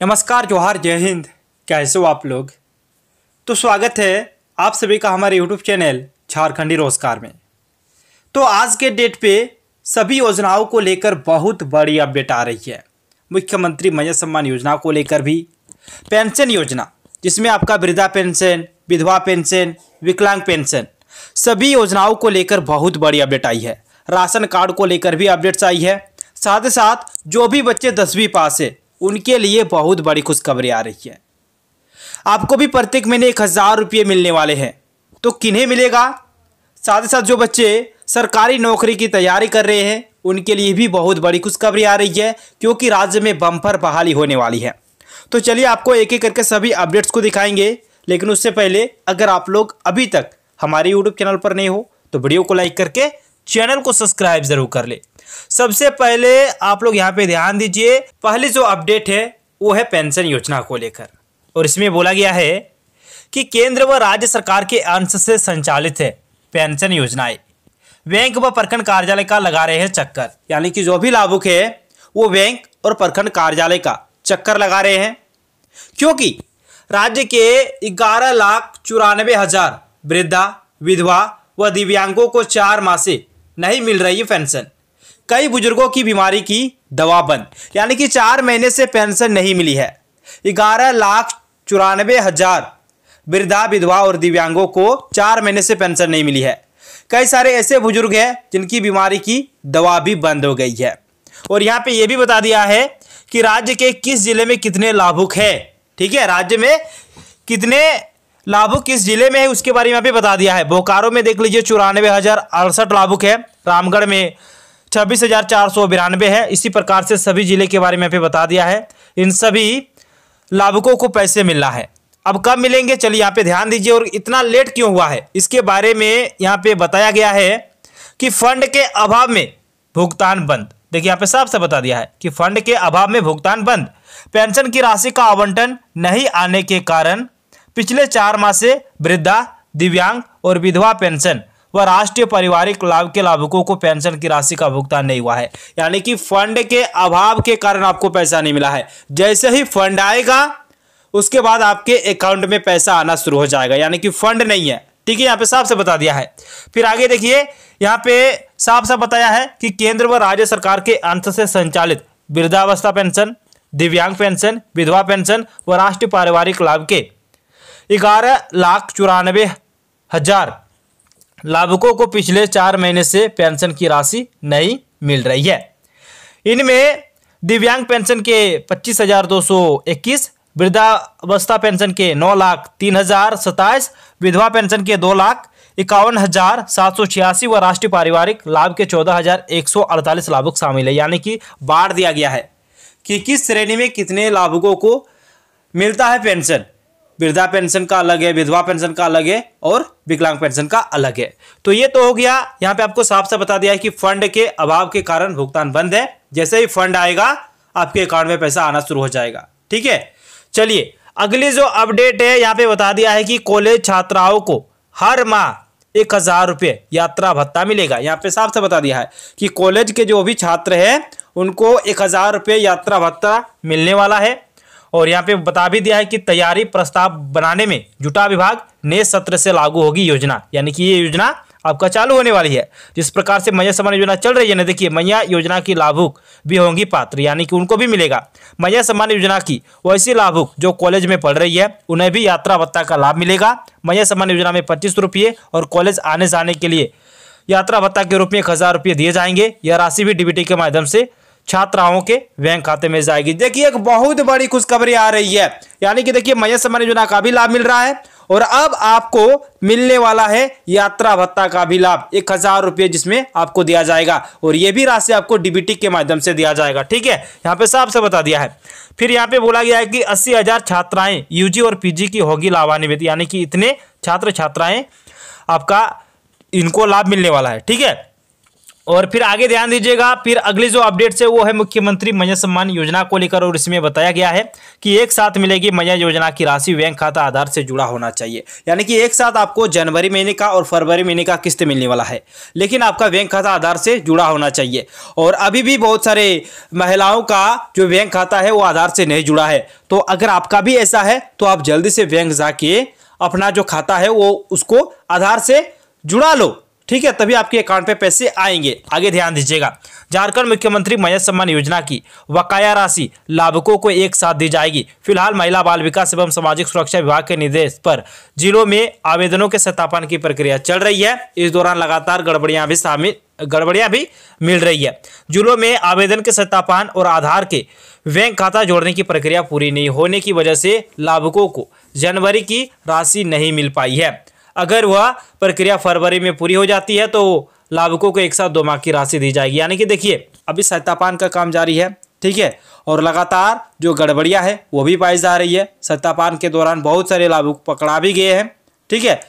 नमस्कार, जोहार, जय हिंद। कैसे हो आप लोग? तो स्वागत है आप सभी का हमारे यूट्यूब चैनल झारखंडी रोजगार में। तो आज के डेट पे सभी योजनाओं को लेकर बहुत बड़ी अपडेट आ रही है। मुख्यमंत्री मत्स्य सम्मान योजना को लेकर भी, पेंशन योजना जिसमें आपका वृद्धा पेंशन, विधवा पेंशन, विकलांग पेंशन, सभी योजनाओं को लेकर बहुत बड़ी अपडेट आई है। राशन कार्ड को लेकर भी अपडेट्स आई है। साथ ही साथ जो भी बच्चे 10वीं पास है उनके लिए बहुत बड़ी खुशखबरी आ रही है। आपको भी प्रत्येक महीने 1000 रुपये मिलने वाले हैं। तो किन्हें मिलेगा? साथ ही साथ जो बच्चे सरकारी नौकरी की तैयारी कर रहे हैं उनके लिए भी बहुत बड़ी खुशखबरी आ रही है, क्योंकि राज्य में बम्पर बहाली होने वाली है। तो चलिए आपको एक एक करके सभी अपडेट्स को दिखाएंगे, लेकिन उससे पहले अगर आप लोग अभी तक हमारे यूट्यूब चैनल पर नहीं हो तो वीडियो को लाइक करके चैनल को सब्सक्राइब जरूर कर ले। सबसे पहले आप लोग यहाँ पे ध्यान दीजिए, पहली जो अपडेट है वो है पेंशन योजना को लेकर, और इसमें बोला गया है कि केंद्र व राज्य सरकार के अंश से संचालित है पेंशन योजनाएं बैंक व प्रखंड कार्यालय का लगा रहे हैं चक्कर। यानी कि जो भी लाभुक है वो बैंक और प्रखंड कार्यालय का चक्कर लगा रहे हैं, क्योंकि राज्य के 11,94,000 वृद्धा, विधवा व दिव्यांगों को 4 माह से नहीं मिल रही है पेंशन। कई बुजुर्गों की बीमारी की दवा बंद, यानी कि 4 महीने से पेंशन नहीं मिली है। 11,94,000 वृद्धा, विधवा और दिव्यांगों को 4 महीने से पेंशन नहीं मिली है। कई सारे ऐसे बुजुर्ग हैं जिनकी बीमारी की दवा भी बंद हो गई है। और यहाँ पे ये भी बता दिया है कि राज्य के किस जिले में कितने लाभुक है। ठीक है, राज्य में कितने लाभुक किस जिले में है उसके बारे में यहाँ पे बता दिया है। बोकारो में देख लीजिए 94,068 लाभुक है, रामगढ़ में 26,492 है। इसी प्रकार से सभी जिले के बारे में यहाँ पे बता दिया है। इन सभी लाभुकों को पैसे मिलना है। अब कब मिलेंगे, चलिए यहाँ पे ध्यान दीजिए। और इतना लेट क्यों हुआ है इसके बारे में यहाँ पे बताया गया है कि फंड के अभाव में भुगतान बंद। देखिए यहाँ पे साफ से बता दिया है कि फंड के अभाव में भुगतान बंद। पेंशन की राशि का आवंटन नहीं आने के कारण पिछले 4 माह से वृद्धा, दिव्यांग और विधवा पेंशन व राष्ट्रीय पारिवारिक लाभ के लाभुकों को पेंशन की राशि का भुगतान नहीं हुआ है। यानी कि फंड के अभाव के कारण आपको पैसा नहीं मिला है। जैसे ही फंड आएगा उसके बाद आपके अकाउंट में पैसा आना शुरू हो जाएगा, यानी कि फंड नहीं है। ठीक है, यहाँ पे साफ से बता दिया है। फिर आगे देखिए, यहाँ पे साफ साफ बताया है कि केंद्र व राज्य सरकार के अंश से संचालित वृद्धावस्था पेंशन, दिव्यांग पेंशन, विधवा पेंशन व राष्ट्रीय पारिवारिक लाभ के 11,94,000 लाभुकों को पिछले 4 महीने से पेंशन की राशि नहीं मिल रही है। इनमें दिव्यांग पेंशन के 25,221, वृद्धावस्था पेंशन के 9,03,027, विधवा पेंशन के 2,51,786 व राष्ट्रीय पारिवारिक लाभ के 14,148 लाभुक शामिल है। यानी कि बांट दिया गया है कि किस श्रेणी में कितने लाभुकों को मिलता है पेंशन। वृद्धा पेंशन का अलग है, विधवा पेंशन का अलग है और विकलांग पेंशन का अलग है। तो ये तो हो गया। यहाँ पे आपको साफ साफ बता दिया है कि फंड के अभाव के कारण भुगतान बंद है। जैसे ही फंड आएगा आपके अकाउंट में पैसा आना शुरू हो जाएगा। ठीक है, चलिए अगली जो अपडेट है यहाँ पे बता दिया है कि कॉलेज छात्राओं को हर माह 1,000 रुपये यात्रा भत्ता मिलेगा। यहाँ पे साफ साफ बता दिया है कि कॉलेज के जो भी छात्र हैं उनको 1,000 रुपये यात्रा भत्ता मिलने वाला है। और यहाँ पे बता भी दिया है कि तैयारी प्रस्ताव बनाने में जुटा विभाग, नए सत्र से लागू होगी योजना। यानी कि ये योजना आपका चालू होने वाली है। जिस प्रकार से मत्स्य सम्मान योजना चल रही है ना, देखिए मत्स्य योजना की लाभुक भी होंगी पात्र, यानी कि उनको भी मिलेगा मत्स्य सम्मान योजना की। वैसी लाभुक जो कॉलेज में पढ़ रही है उन्हें भी यात्रा भत्ता का लाभ मिलेगा। मत्स्य सम्मान योजना में 25 रुपये और कॉलेज आने जाने के लिए यात्रा भत्ता के रूप में 1,000 रुपये दिए जाएंगे। यह राशि भी डीबीटी के माध्यम से छात्राओं के बैंक खाते में जाएगी। देखिए एक बहुत बड़ी खुशखबरी आ रही है। यानी कि देखिए मत्स्य सम्मान योजना का भी लाभ मिल रहा है और अब आपको मिलने वाला है यात्रा भत्ता का भी लाभ 1,000 रुपये, जिसमें आपको दिया जाएगा। और ये भी राशि आपको डीबीटी के माध्यम से दिया जाएगा। ठीक है, यहाँ पे साफ से बता दिया है। फिर यहाँ पे बोला गया है कि 80,000 छात्राएं यूजी और पीजी की होगी लाभान्वित। यानी कि इतने छात्र छात्राएं आपका इनको लाभ मिलने वाला है। ठीक है, और फिर आगे ध्यान दीजिएगा, फिर अगली जो अपडेट्स है वो है मुख्यमंत्री मत्स्य सम्मान योजना को लेकर, और इसमें बताया गया है कि एक साथ मिलेगी मत्स्य योजना की राशि, बैंक खाता आधार से जुड़ा होना चाहिए। यानी कि एक साथ आपको जनवरी महीने का और फरवरी महीने का किस्त मिलने वाला है, लेकिन आपका बैंक खाता आधार से जुड़ा होना चाहिए। और अभी भी बहुत सारे महिलाओं का जो बैंक खाता है वो आधार से नहीं जुड़ा है, तो अगर आपका भी ऐसा है तो आप जल्दी से बैंक जाके अपना जो खाता है वो उसको आधार से जुड़ा लो, ठीक है, तभी आपके अकाउंट पे पैसे आएंगे। आगे ध्यान दीजिएगा, झारखंड मुख्यमंत्री मत्स्य सम्मान योजना की बकाया राशि लाभुकों को एक साथ दी जाएगी। फिलहाल महिला बाल विकास एवं सामाजिक सुरक्षा विभाग के निर्देश पर जिलों में आवेदनों के सत्यापन की प्रक्रिया चल रही है। इस दौरान लगातार गड़बड़ियां भी मिल रही है। जिलों में आवेदन के सत्यापन और आधार के बैंक खाता जोड़ने की प्रक्रिया पूरी नहीं होने की वजह से लाभुकों को जनवरी की राशि नहीं मिल पाई है। अगर वह प्रक्रिया फरवरी में पूरी हो जाती है तो लाभुकों को एक साथ 2 माह की राशि दी जाएगी। यानी कि देखिए अभी सत्यापन का काम जारी है, ठीक है, और लगातार जो गड़बड़ियां है वो भी पाई जा रही है। सत्यापन के दौरान बहुत सारे लाभुक पकड़ा भी गए हैं, ठीक है,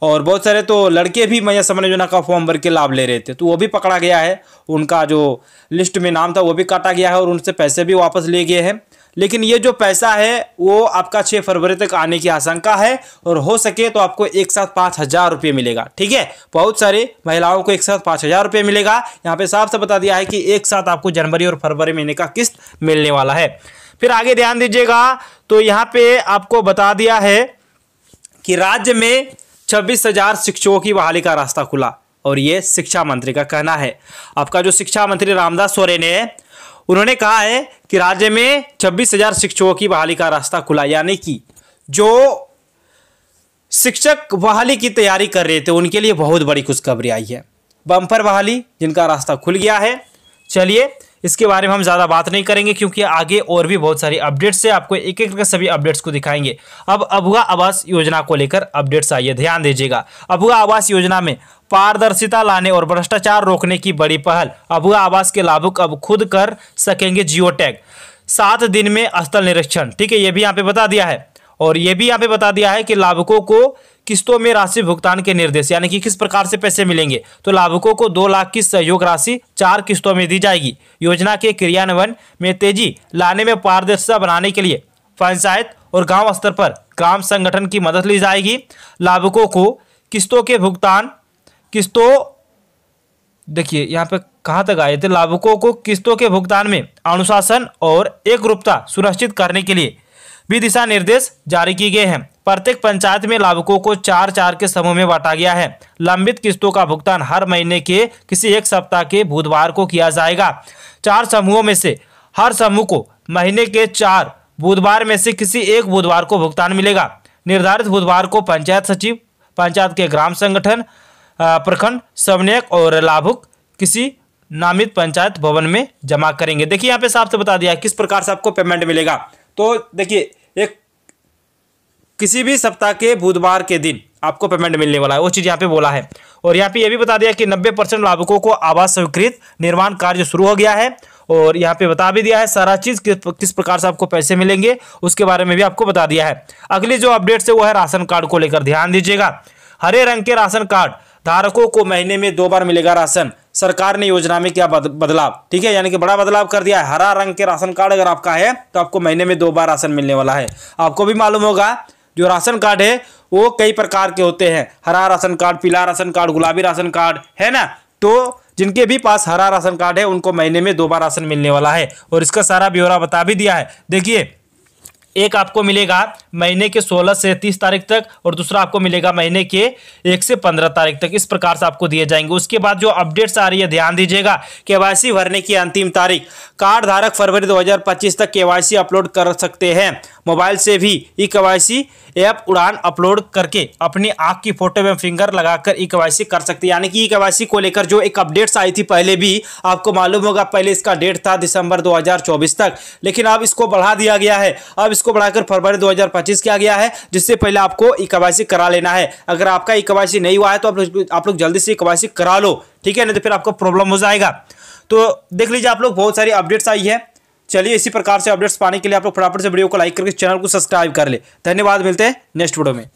और बहुत सारे तो लड़के भी मत्स्य सम्मान योजना का फॉर्म भर के लाभ ले रहे थे, तो वो भी पकड़ा गया है। उनका जो लिस्ट में नाम था वो भी काटा गया है और उनसे पैसे भी वापस ले गए हैं। लेकिन ये जो पैसा है वो आपका 6 फरवरी तक आने की आशंका है, और हो सके तो आपको एक साथ 5,000 रुपये मिलेगा, ठीक है। बहुत सारे महिलाओं को एक साथ 5,000 रुपये मिलेगा। यहाँ पे साफ से बता दिया है कि एक साथ आपको जनवरी और फरवरी महीने का किस्त मिलने वाला है। फिर आगे ध्यान दीजिएगा, तो यहाँ पे आपको बता दिया है कि राज्य में 26,000 शिक्षकों की बहाली का रास्ता खुला, और ये शिक्षा मंत्री का कहना है। आपका जो शिक्षा मंत्री रामदास सोरेन है, उन्होंने कहा है कि राज्य में 26,000 शिक्षकों की बहाली का रास्ता खुला। यानी कि जो शिक्षक बहाली की तैयारी कर रहे थे उनके लिए बहुत बड़ी खुशखबरी आई है। बम्पर बहाली जिनका रास्ता खुल गया है। चलिए इसके बारे में हम ज़्यादा बात नहीं करेंगे क्योंकि आगे और भी बहुत सारी अपडेट्स है, आपको एक एक करके सभी अपडेट्स को दिखाएंगे। अब अबुआ आवास योजना को लेकर अपडेट्स आइए, ध्यान दीजिएगा। अबुआ आवास योजना में पारदर्शिता लाने और भ्रष्टाचार रोकने की बड़ी पहल। अबुआ आवास के लाभुक अब खुद कर सकेंगे जियो टैग, 7 दिन में स्थल निरीक्षण, ठीक है, ये भी यहाँ पे बता दिया है। और ये भी यहाँ पे बता दिया है कि लाभुकों को किस्तों में राशि भुगतान के निर्देश, यानी कि किस प्रकार से पैसे मिलेंगे। तो लाभुकों को 2 लाख की सहयोग राशि 4 किस्तों में दी जाएगी। योजना के क्रियान्वयन में तेजी लाने में पारदर्शिता बनाने के लिए पंचायत और गांव स्तर पर ग्राम संगठन की मदद ली जाएगी। लाभुकों को किस्तों के भुगतान देखिए यहाँ पे कहाँ तक आए थे। लाभुकों को किस्तों के भुगतान में अनुशासन और एकरूपता सुनिश्चित करने के लिए भी दिशा निर्देश जारी किए गए हैं। प्रत्येक पंचायत में लाभुकों को 4-4 के समूह में बांटा गया है। लंबित किस्तों का भुगतान हर महीने के किसी एक सप्ताह के बुधवार को किया जाएगा। 4 समूहों में से हर समूह को महीने के 4 बुधवार में से किसी एक बुधवार को भुगतान मिलेगा। निर्धारित बुधवार को पंचायत सचिव, पंचायत के ग्राम संगठन, प्रखंड समन्वयक और लाभुक किसी नामित पंचायत भवन में जमा करेंगे। देखिए यहाँ पे साफ से बता दिया किस प्रकार से आपको पेमेंट मिलेगा। तो देखिए एक किसी भी सप्ताह के बुधवार के दिन आपको पेमेंट मिलने वाला है, वो चीज़ यहाँ पे बोला है। और यहाँ पे ये भी बता दिया कि 90% लाभुकों को आवास स्वीकृत निर्माण कार्य शुरू हो गया है। और यहाँ पे बता भी दिया है सारा चीज़ किस प्रकार से आपको पैसे मिलेंगे, उसके बारे में भी आपको बता दिया है। अगली जो अपडेट्स है वो है राशन कार्ड को लेकर, ध्यान दीजिएगा। हरे रंग के राशन कार्ड धारकों को महीने में 2 बार मिलेगा राशन। सरकार ने योजना में क्या बदलाव, ठीक है, यानी कि बड़ा बदलाव कर दिया है। हरा रंग के राशन कार्ड अगर आपका है तो आपको महीने में 2 बार राशन मिलने वाला है। आपको भी मालूम होगा जो राशन कार्ड है वो कई प्रकार के होते हैं, हरा राशन कार्ड, पीला राशन कार्ड, गुलाबी राशन कार्ड, है ना। तो जिनके भी पास हरा राशन कार्ड है उनको महीने में 2 बार राशन मिलने वाला है, और इसका सारा ब्यौरा बता भी दिया है। देखिए एक आपको मिलेगा महीने के 16 से 30 तारीख तक, और दूसरा आपको मिलेगा महीने के 1 से 15 तारीख तक। इस प्रकार से आपको दिए जाएंगे। उसके बाद जो अपडेट्स आ रही है ध्यान दीजिएगा। केवाईसी भरने की अंतिम तारीख, कार्ड धारक फरवरी 2025 तक केवाईसी अपलोड कर सकते हैं। मोबाइल से भी ई केवाईसी ऐप उड़ान अपलोड करके अपनी आंख की फोटो एवं फिंगर लगाकर ई केवाईसी कर सकते हैं। यानी कि ई केवाईसी को लेकर जो एक अपडेट्स आई थी पहले भी, आपको मालूम होगा पहले इसका डेट था दिसंबर 2024 तक, लेकिन अब इसको बढ़ा दिया गया है। अब इसको बढ़ाकर फरवरी 2025 किया गया है, जिससे पहले आपको ई केवाईसी करा लेना है। अगर आपका ई केवाईसी नहीं हुआ है तो आप लोग जल्दी से ई केवाईसी करा लो, ठीक है, नहीं तो फिर आपको प्रॉब्लम हो जाएगा। तो देख लीजिए आप लोग, बहुत सारी अपडेट्स आई है। चलिए इसी प्रकार से अपडेट्स पाने के लिए आप लोग फटाफट से वीडियो को लाइक करके चैनल को सब्सक्राइब कर ले। धन्यवाद, मिलते हैं नेक्स्ट वीडियो में।